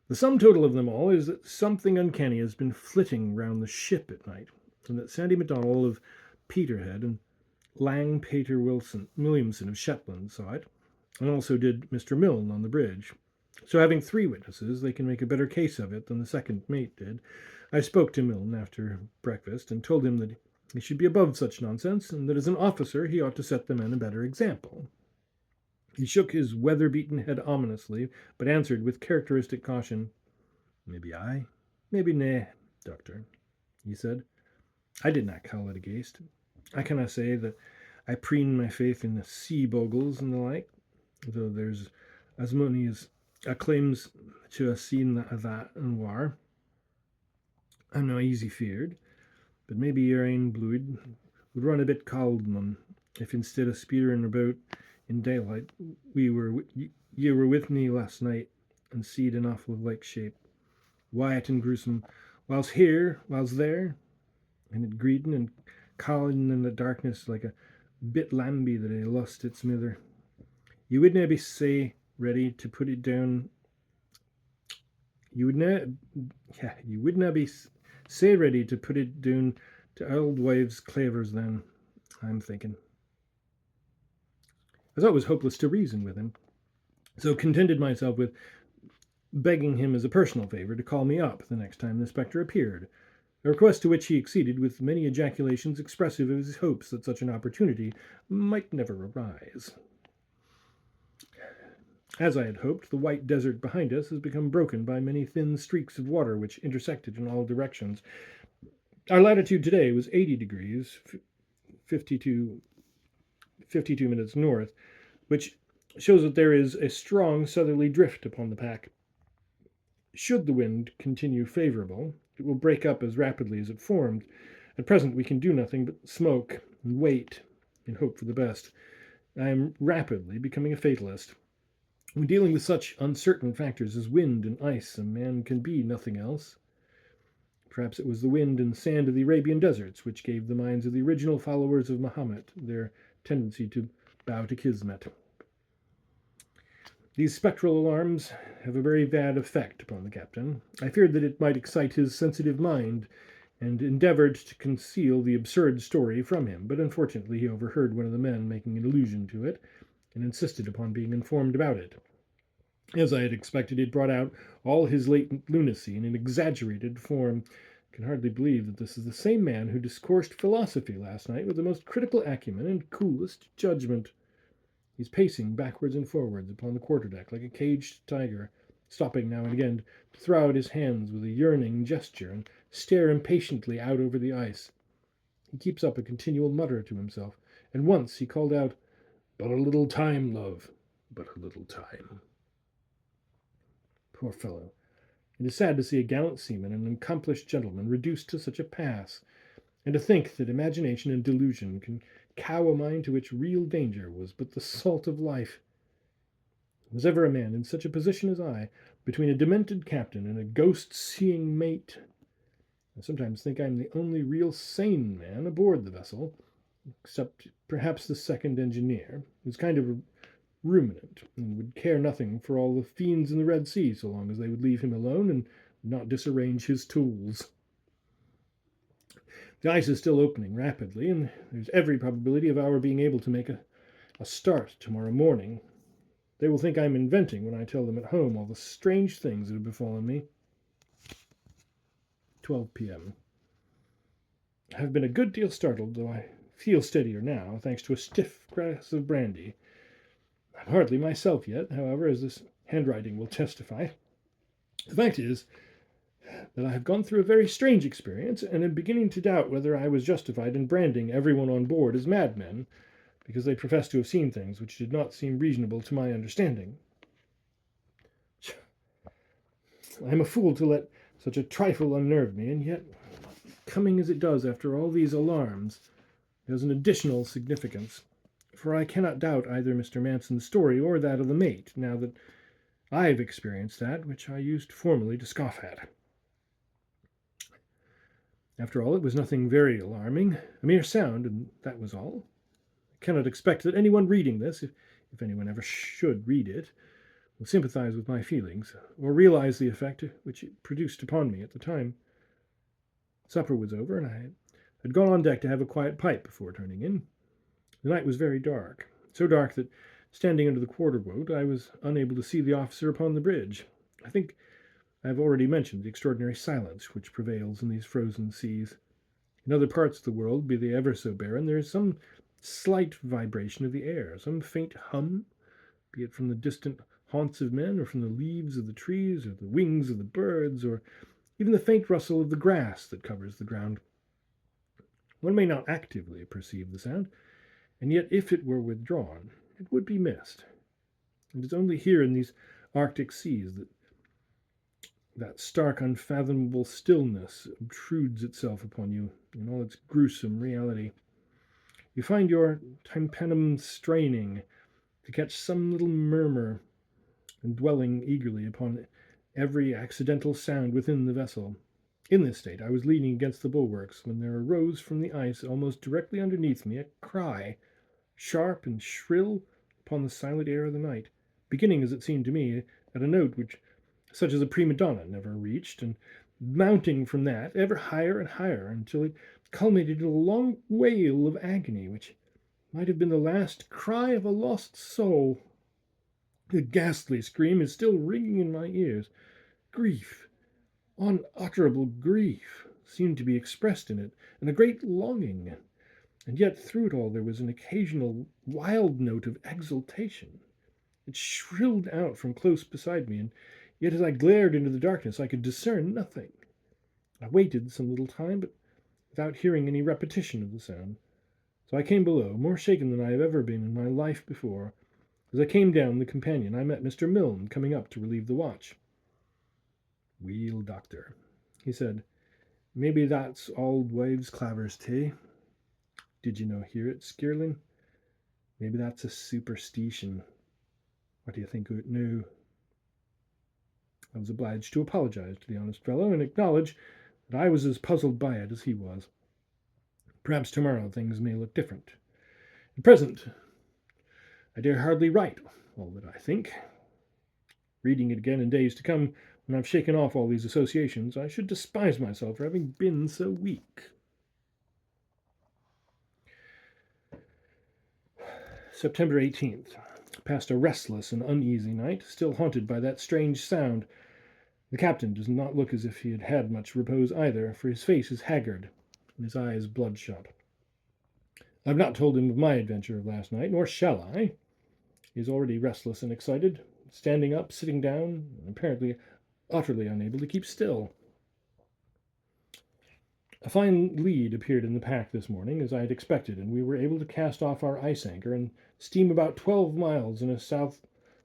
the sum total of them all is that something uncanny has been flitting round the ship at night, and that Sandy MacDonald of Peterhead and Lang Pater Williamson of Shetland saw it, and also did Mr. Milne on the bridge. So having 3 witnesses, they can make a better case of it than the second mate did. I spoke to Milne after breakfast and told him that he should be above such nonsense, and that as an officer he ought to set the men a better example. He shook his weather-beaten head ominously, but answered with characteristic caution, "Maybe aye, maybe nae, doctor," he said. I did not call it against. I canna say that I preen my faith in the sea bogles and the like, though there's as mony as claims to ha' seen that and war. I'm no easy feared, but maybe your ain bluid would run a bit cauld, mum, if instead of speering about in daylight you were with me last night and seed an awful like shape, white and gruesome, whilst there, and it greeting and calling in the darkness like a bit lambie that I lost its mither. You wouldna be sae ready to put it down. You wouldna be sae ready to put it down to auld wives' clavers then, I'm thinking. I thought it was hopeless to reason with him, so contented myself with begging him as a personal favour to call me up the next time the spectre appeared, a request to which he acceded with many ejaculations expressive of his hopes that such an opportunity might never arise. As I had hoped, the white desert behind us has become broken by many thin streaks of water which intersected in all directions. Our latitude today was 80 degrees, 52 minutes north, which shows that there is a strong southerly drift upon the pack. Should the wind continue favourable, it will break up as rapidly as it formed. At present we can do nothing but smoke and wait and hope for the best. I am rapidly becoming a fatalist. When dealing with such uncertain factors as wind and ice, a man can be nothing else. Perhaps it was the wind and sand of the Arabian deserts which gave the minds of the original followers of Mahomet their tendency to bow to Kismet. These spectral alarms have a very bad effect upon the captain. I feared that it might excite his sensitive mind, and endeavoured to conceal the absurd story from him, but unfortunately he overheard one of the men making an allusion to it, and insisted upon being informed about it. As I had expected, it brought out all his latent lunacy in an exaggerated form. I can hardly believe that this is the same man who discoursed philosophy last night with the most critical acumen and coolest judgment. He's pacing backwards and forwards upon the quarterdeck like a caged tiger, stopping now and again to throw out his hands with a yearning gesture and stare impatiently out over the ice. He keeps up a continual mutter to himself, and once he called out, "But a little time, love, but a little time." Poor fellow! It is sad to see a gallant seaman and an accomplished gentleman reduced to such a pass, and to think that imagination and delusion can cow a mind to which real danger was but the salt of life. Was ever a man in such a position as I, between a demented captain and a ghost-seeing mate? I sometimes think I am the only real sane man aboard the vessel, except perhaps the second engineer, who's kind of a ruminant, and would care nothing for all the fiends in the Red Sea so long as they would leave him alone and not disarrange his tools. The ice is still opening rapidly, and there's every probability of our being able to make a start tomorrow morning. They will think I'm inventing when I tell them at home all the strange things that have befallen me. 12 p.m. I have been a good deal startled, though I feel steadier now, thanks to a stiff glass of brandy. I'm hardly myself yet, however, as this handwriting will testify. The fact is that I have gone through a very strange experience, and am beginning to doubt whether I was justified in branding everyone on board as madmen, because they profess to have seen things which did not seem reasonable to my understanding. I am a fool to let such a trifle unnerve me, and yet, coming as it does after all these alarms, has an additional significance, for I cannot doubt either Mr. Manson's story or that of the mate, now that I have experienced that which I used formerly to scoff at. After all, it was nothing very alarming, a mere sound, and that was all. I cannot expect that anyone reading this, if anyone ever should read it, will sympathize with my feelings, or realize the effect which it produced upon me at the time. Supper was over, and I had gone on deck to have a quiet pipe before turning in. The night was very dark, so dark that, standing under the quarter-boat, I was unable to see the officer upon the bridge. I think I have already mentioned the extraordinary silence which prevails in these frozen seas. In other parts of the world, be they ever so barren, there is some slight vibration of the air, some faint hum, be it from the distant haunts of men, or from the leaves of the trees, or the wings of the birds, or even the faint rustle of the grass that covers the ground. One may not actively perceive the sound, and yet if it were withdrawn, it would be missed. It is only here in these Arctic seas that stark, unfathomable stillness obtrudes itself upon you in all its gruesome reality. You find your tympanum straining to catch some little murmur, and dwelling eagerly upon every accidental sound within the vessel. In this state I was leaning against the bulwarks, when there arose from the ice almost directly underneath me a cry, sharp and shrill upon the silent air of the night, beginning, as it seemed to me, at a note which such as a prima donna never reached, and mounting from that ever higher and higher, until it culminated in a long wail of agony, which might have been the last cry of a lost soul. The ghastly scream is still ringing in my ears. Grief, unutterable grief, seemed to be expressed in it, and a great longing, and yet through it all there was an occasional wild note of exultation. It shrilled out from close beside me, and yet as I glared into the darkness I could discern nothing. I waited some little time, but without hearing any repetition of the sound. So I came below, more shaken than I have ever been in my life before. As I came down the companion, I met Mr. Milne coming up to relieve the watch. "Weel, doctor," he said, "maybe that's auld wives' clavers too. Did you no hear it, skirling? Maybe that's a superstition. What do you think of it noo?" I was obliged to apologize to the honest fellow, and acknowledge that I was as puzzled by it as he was. Perhaps tomorrow things may look different. At present, I dare hardly write all that I think. Reading it again in days to come, when I've shaken off all these associations, I should despise myself for having been so weak. September 18th. Passed a restless and uneasy night, still haunted by that strange sound. The captain does not look as if he had had much repose either, for his face is haggard, and his eyes bloodshot. I have not told him of my adventure of last night, nor shall I. He is already restless and excited, standing up, sitting down, and apparently utterly unable to keep still. A fine lead appeared in the pack this morning, as I had expected, and we were able to cast off our ice anchor and steam about 12 miles in a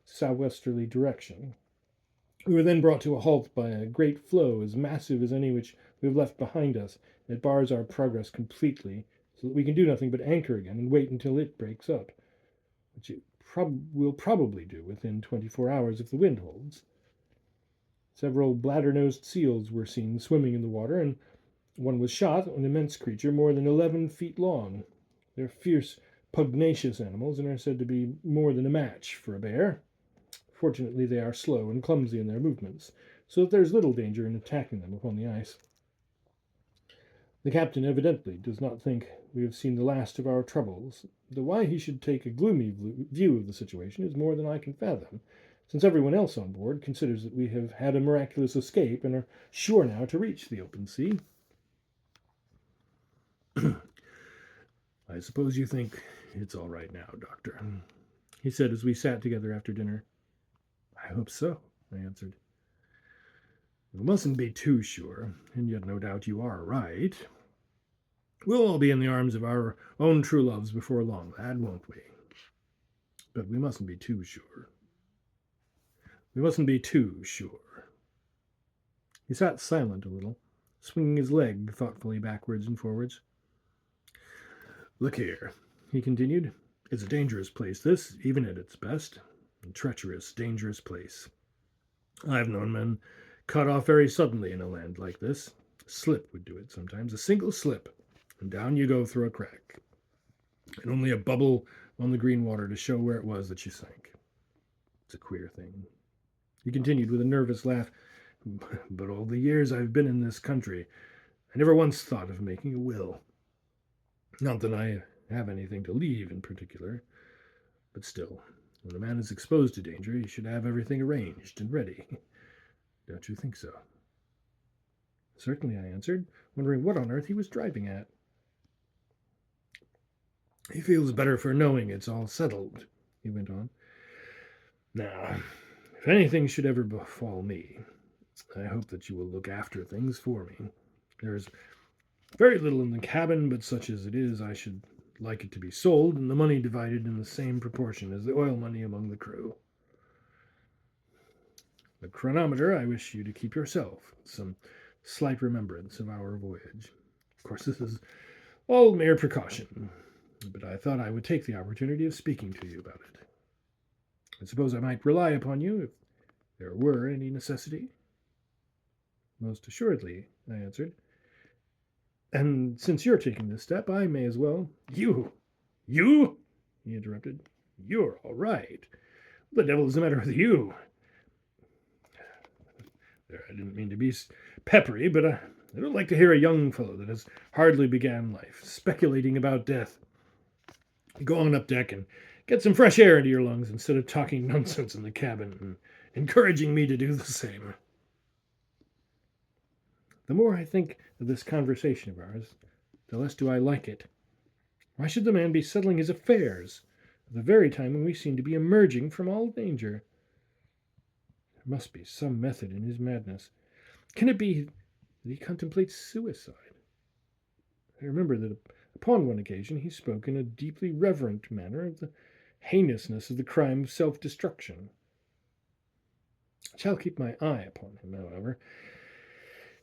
southwesterly direction. We were then brought to a halt by a great floe as massive as any which we have left behind us. It bars our progress completely, so that we can do nothing but anchor again and wait until it breaks up, which it will probably do within 24 hours if the wind holds. Several bladder-nosed seals were seen swimming in the water, and one was shot, an immense creature more than 11 feet long. They're fierce, pugnacious animals, and are said to be more than a match for a bear. Fortunately, they are slow and clumsy in their movements, so that there is little danger in attacking them upon the ice. The captain evidently does not think we have seen the last of our troubles, though why he should take a gloomy view of the situation is more than I can fathom, since everyone else on board considers that we have had a miraculous escape and are sure now to reach the open sea. "I suppose you think it's all right now, Doctor," he said as we sat together after dinner. "I hope so," I answered. We mustn't be too sure, and yet no doubt you are right. We'll all be in the arms of our own true loves before long, lad, won't we? But we mustn't be too sure. We mustn't be too sure. He sat silent a little, swinging his leg thoughtfully backwards and forwards. Look here, he continued. It's a dangerous place, this, even at its best. A treacherous, dangerous place. I've known men cut off very suddenly in a land like this. A slip would do it sometimes, a single slip, and down you go through a crack. And only a bubble on the green water to show where it was that you sank. It's a queer thing. He continued with a nervous laugh. But all the years I've been in this country, I never once thought of making a will. Not that I have anything to leave in particular, but still, when a man is exposed to danger, he should have everything arranged and ready. Don't you think so? Certainly, I answered, wondering what on earth he was driving at. He feels better for knowing it's all settled, he went on. Now, if anything should ever befall me, I hope that you will look after things for me. There is very little in the cabin, but such as it is, I should like it to be sold, and the money divided in the same proportion as the oil money among the crew. The chronometer I wish you to keep yourself, some slight remembrance of our voyage. Of course, this is all mere precaution, but I thought I would take the opportunity of speaking to you about it. I suppose I might rely upon you if there were any necessity. Most assuredly, I answered. And since you're taking this step, I may as well. You? You? He interrupted. You're all right. What the devil is the matter with you? I didn't mean to be peppery, but I don't like to hear a young fellow that has hardly began life speculating about death. Go on up deck and get some fresh air into your lungs instead of talking nonsense in the cabin and encouraging me to do the same. The more I think of this conversation of ours, the less do I like it. Why should the man be settling his affairs at the very time when we seem to be emerging from all danger? There must be some method in his madness. Can it be that he contemplates suicide? I remember that upon one occasion he spoke in a deeply reverent manner of the heinousness of the crime of self-destruction. I shall keep my eye upon him, however,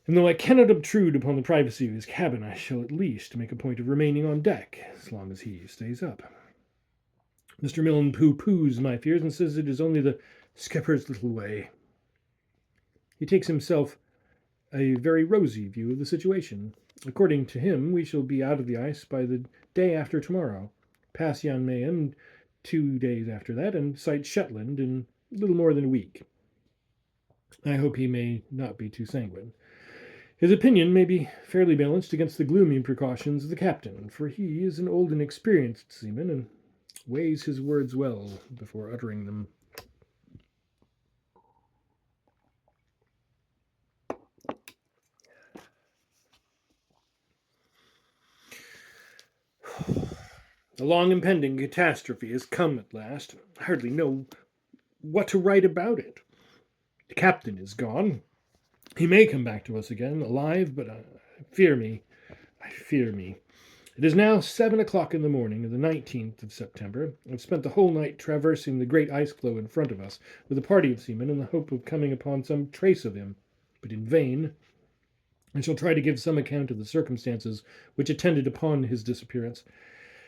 and though I cannot obtrude upon the privacy of his cabin, I shall at least make a point of remaining on deck as long as he stays up. Mr. Milne pooh-poohs my fears and says it is only the skipper's little way. He takes himself a very rosy view of the situation. According to him, we shall be out of the ice by the day after tomorrow, pass Jan Mayen 2 days after that, and sight Shetland in a little more than a week. I hope he may not be too sanguine. His opinion may be fairly balanced against the gloomy precautions of the captain, for he is an old and experienced seaman, and weighs his words well before uttering them. The long impending catastrophe has come at last. I hardly know what to write about it. The captain is gone. He may come back to us again, alive, but I fear me. It is now 7 o'clock in the morning of the 19th of September. I've spent the whole night traversing the great ice floe in front of us with a party of seamen in the hope of coming upon some trace of him, but in vain. I shall try to give some account of the circumstances which attended upon his disappearance.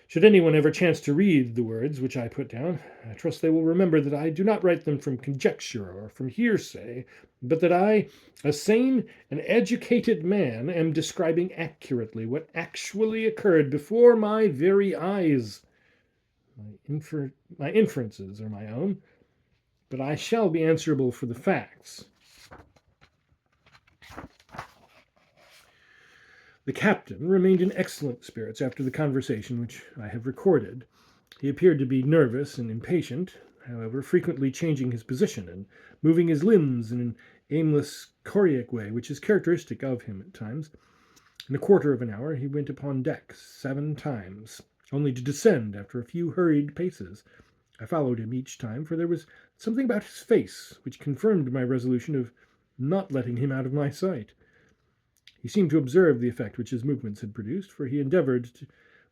Should anyone ever chance to read the words which I put down, I trust they will remember that I do not write them from conjecture or from hearsay, but that I, a sane and educated man, am describing accurately what actually occurred before my very eyes. My inferences are my own, but I shall be answerable for the facts. The captain remained in excellent spirits after the conversation which I have recorded. He appeared to be nervous and impatient, however, frequently changing his position and moving his limbs in an aimless, choreic way, which is characteristic of him at times. In a quarter of an hour he went upon deck 7 times, only to descend after a few hurried paces. I followed him each time, for there was something about his face which confirmed my resolution of not letting him out of my sight. He seemed to observe the effect which his movements had produced, for he endeavored,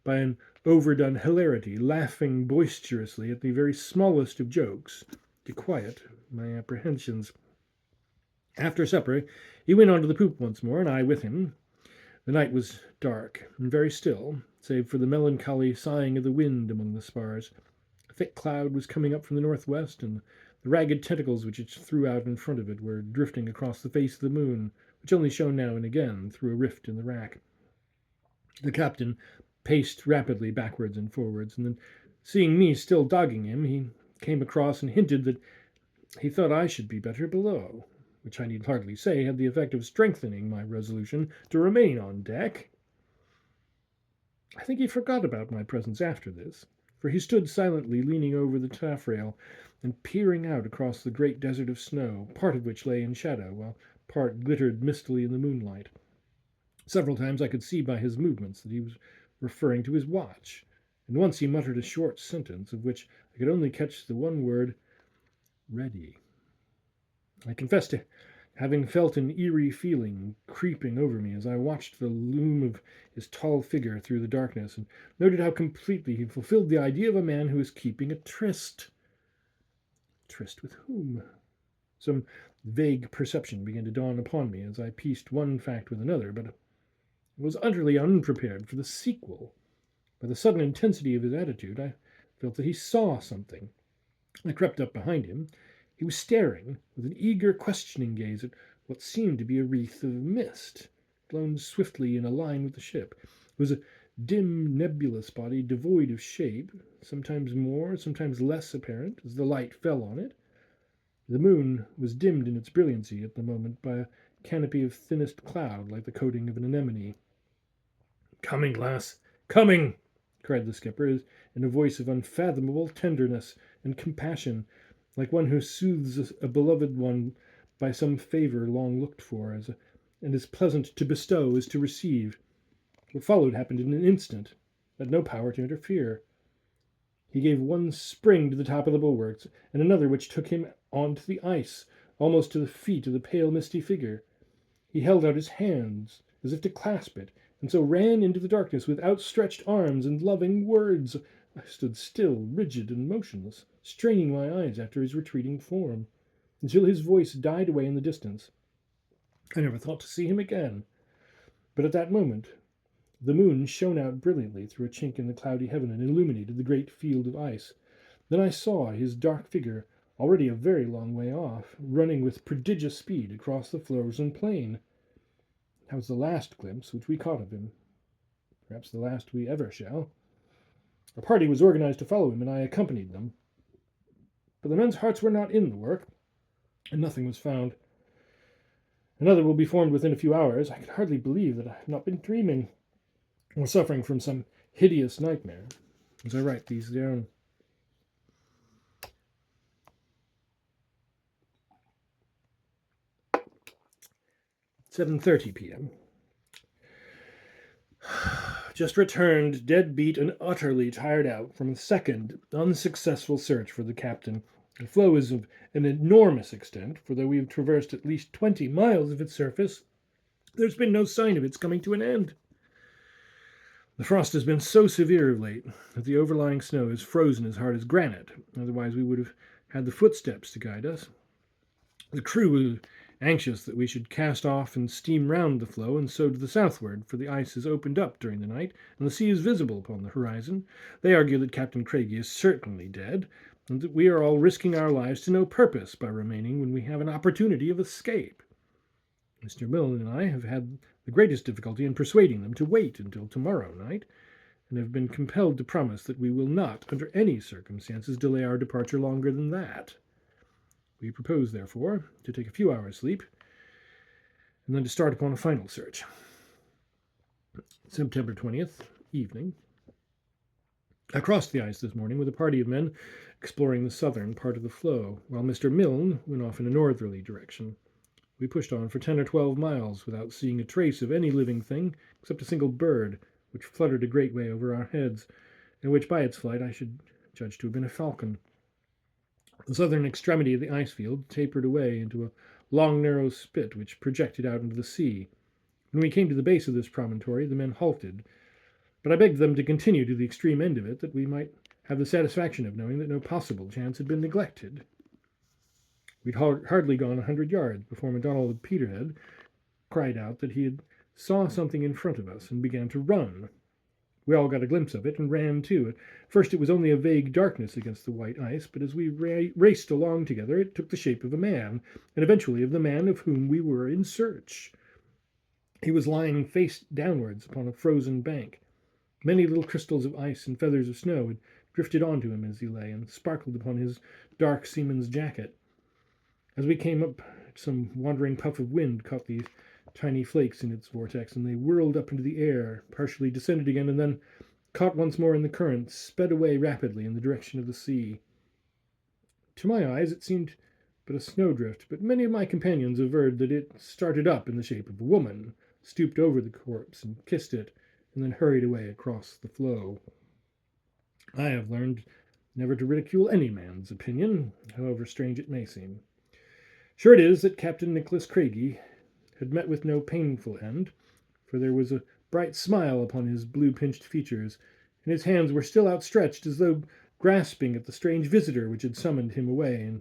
by an overdone hilarity, laughing boisterously at the very smallest of jokes, to quiet my apprehensions. After supper, he went on to the poop once more, and I with him. The night was dark and very still, save for the melancholy sighing of the wind among the spars. A thick cloud was coming up from the northwest, and the ragged tentacles which it threw out in front of it were drifting across the face of the moon, which only shone now and again through a rift in the rack. The captain paced rapidly backwards and forwards, and then, seeing me still dogging him, he came across and hinted that he thought I should be better below, which I need hardly say had the effect of strengthening my resolution to remain on deck. I think he forgot about my presence after this, for he stood silently leaning over the taffrail and peering out across the great desert of snow, part of which lay in shadow, while part glittered mistily in the moonlight. Several times I could see by his movements that he was referring to his watch, and once he muttered a short sentence of which I could only catch the one word, "ready." I confess to having felt an eerie feeling creeping over me as I watched the loom of his tall figure through the darkness, and noted how completely he fulfilled the idea of a man who is keeping a tryst. Tryst with whom? Some vague perception began to dawn upon me as I pieced one fact with another, but was utterly unprepared for the sequel. By the sudden intensity of his attitude, I felt that he saw something. I crept up behind him. He was staring with an eager, questioning gaze at what seemed to be a wreath of mist, blown swiftly in a line with the ship. It was a dim, nebulous body, devoid of shape, sometimes more, sometimes less apparent as the light fell on it. The moon was dimmed in its brilliancy at the moment by a canopy of thinnest cloud like the coating of an anemone. "Coming, lass, coming!" cried the skipper, in a voice of unfathomable tenderness and compassion, like one who soothes a beloved one by some favour long looked for, and as pleasant to bestow as to receive. What followed happened in an instant, had no power to interfere. He gave one spring to the top of the bulwarks, and another which took him on to the ice, almost to the feet of the pale misty figure. He held out his hands as if to clasp it, and so ran into the darkness with outstretched arms and loving words. I stood still, rigid and motionless, straining my eyes after his retreating form, until his voice died away in the distance. I never thought to see him again. But at that moment the moon shone out brilliantly through a chink in the cloudy heaven and illuminated the great field of ice. Then I saw his dark figure, already a very long way off, running with prodigious speed across the frozen plain. That was the last glimpse which we caught of him. Perhaps the last we ever shall. A party was organized to follow him, and I accompanied them. But the men's hearts were not in the work, and nothing was found. Another will be formed within a few hours. I can hardly believe that I have not been dreaming, or suffering from some hideous nightmare, as I write these down. "7:30 p.m. Just returned, dead beat and utterly tired out from a second unsuccessful search for the captain. The floe is of an enormous extent, for though we have traversed at least 20 miles of its surface, there's been no sign of its coming to an end. The frost has been so severe of late that the overlying snow is frozen as hard as granite, otherwise we would have had the footsteps to guide us. The crew were anxious that we should cast off and steam round the floe and so to the southward, for the ice has opened up during the night, and the sea is visible upon the horizon. They argue that Captain Craigie is certainly dead, and that we are all risking our lives to no purpose by remaining when we have an opportunity of escape. Mr. Milne and I have had the greatest difficulty in persuading them to wait until tomorrow night, and have been compelled to promise that we will not, under any circumstances, delay our departure longer than that. We propose, therefore, to take a few hours' sleep, and then to start upon a final search. September 20th, evening. I crossed the ice this morning with a party of men exploring the southern part of the floe, while Mr. Milne went off in a northerly direction. We pushed on for 10 or 12 miles without seeing a trace of any living thing except a single bird, which fluttered a great way over our heads, and which by its flight I should judge to have been a falcon. The southern extremity of the ice field tapered away into a long, narrow spit which projected out into the sea. When we came to the base of this promontory, the men halted, but I begged them to continue to the extreme end of it, that we might have the satisfaction of knowing that no possible chance had been neglected. We'd hardly gone 100 yards before MacDonald of Peterhead cried out that he had saw something in front of us and began to run. We all got a glimpse of it and ran too. At first it was only a vague darkness against the white ice, but as we raced along together it took the shape of a man, and eventually of the man of whom we were in search. He was lying face downwards upon a frozen bank. Many little crystals of ice and feathers of snow had drifted onto him as he lay, and sparkled upon his dark seaman's jacket. As we came up, some wandering puff of wind caught these tiny flakes in its vortex, and they whirled up into the air, partially descended again, and then, caught once more in the current, sped away rapidly in the direction of the sea. To my eyes it seemed but a snowdrift, but many of my companions averred that it started up in the shape of a woman, stooped over the corpse and kissed it, and then hurried away across the floe. I have learned never to ridicule any man's opinion, however strange it may seem. Sure it is that Captain Nicholas Craigie had met with no painful end, for there was a bright smile upon his blue-pinched features, and his hands were still outstretched as though grasping at the strange visitor which had summoned him away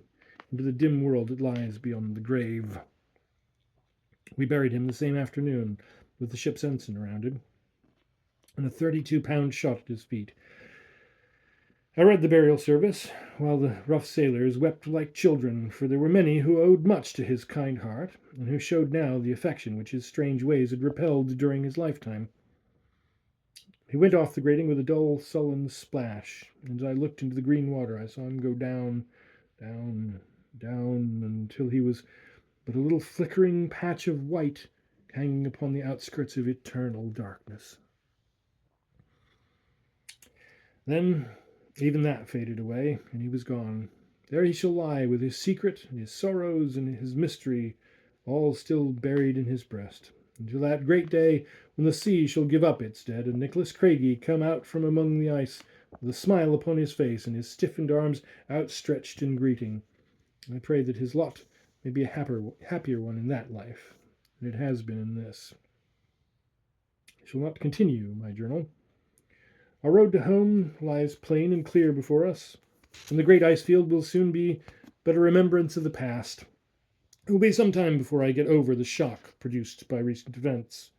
into the dim world that lies beyond the grave. We buried him the same afternoon, with the ship's ensign around him, and a 32-pound shot at his feet. I read the burial service, while the rough sailors wept like children, for there were many who owed much to his kind heart, and who showed now the affection which his strange ways had repelled during his lifetime. He went off the grating with a dull, sullen splash, and as I looked into the green water, I saw him go down, down, down, until he was but a little flickering patch of white hanging upon the outskirts of eternal darkness. Then even that faded away, and he was gone. There he shall lie, with his secret, and his sorrows, and his mystery, all still buried in his breast, until that great day when the sea shall give up its dead, and Nicholas Craigie come out from among the ice, with a smile upon his face, and his stiffened arms outstretched in greeting. I pray that his lot may be a happier one in that life than it has been in this. I shall not continue my journal. Our road to home lies plain and clear before us, and the great ice field will soon be but a remembrance of the past. It will be some time before I get over the shock produced by recent events.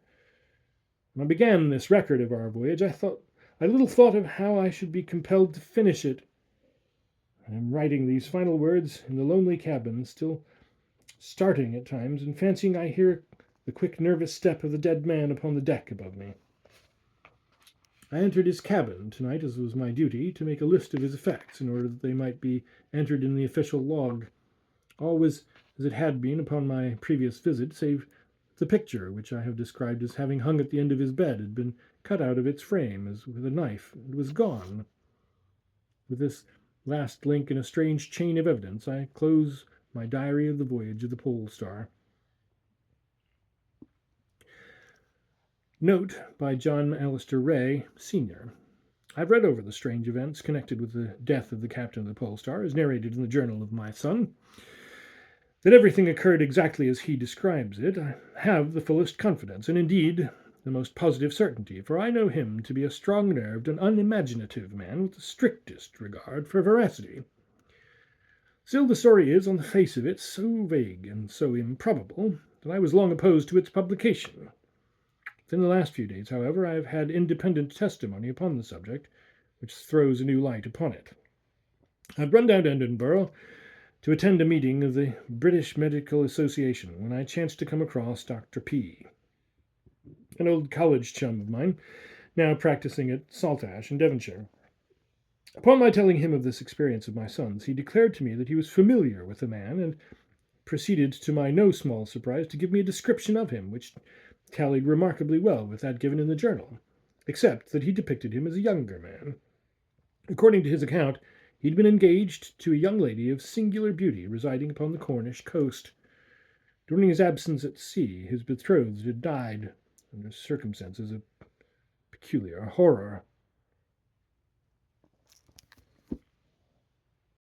When I began this record of our voyage, I little thought of how I should be compelled to finish it. I am writing these final words in the lonely cabin, still starting at times, and fancying I hear the quick nervous step of the dead man upon the deck above me. I entered his cabin tonight, as was my duty, to make a list of his effects, in order that they might be entered in the official log. All was as it had been upon my previous visit, save the picture, which I have described as having hung at the end of his bed, had been cut out of its frame as with a knife, and was gone. With this last link in a strange chain of evidence, I close my diary of the voyage of the Polestar. Note by John Alistair Ray, Sr. I've read over the strange events connected with the death of the captain of the Polestar, as narrated in the journal of my son. That everything occurred exactly as he describes it, I have the fullest confidence, and indeed the most positive certainty, for I know him to be a strong-nerved and unimaginative man with the strictest regard for veracity. Still, the story is, on the face of it, so vague and so improbable that I was long opposed to its publication. Within the last few days, however, I have had independent testimony upon the subject, which throws a new light upon it. I had run down to Edinburgh to attend a meeting of the British Medical Association when I chanced to come across Dr. P., an old college chum of mine, now practicing at Saltash in Devonshire. Upon my telling him of this experience of my son's, he declared to me that he was familiar with the man, and proceeded, to my no small surprise, to give me a description of him, which tallied remarkably well with that given in the journal, except that he depicted him as a younger man. According to his account, he'd been engaged to a young lady of singular beauty residing upon the Cornish coast. During his absence at sea, his betrothed had died under circumstances of peculiar horror.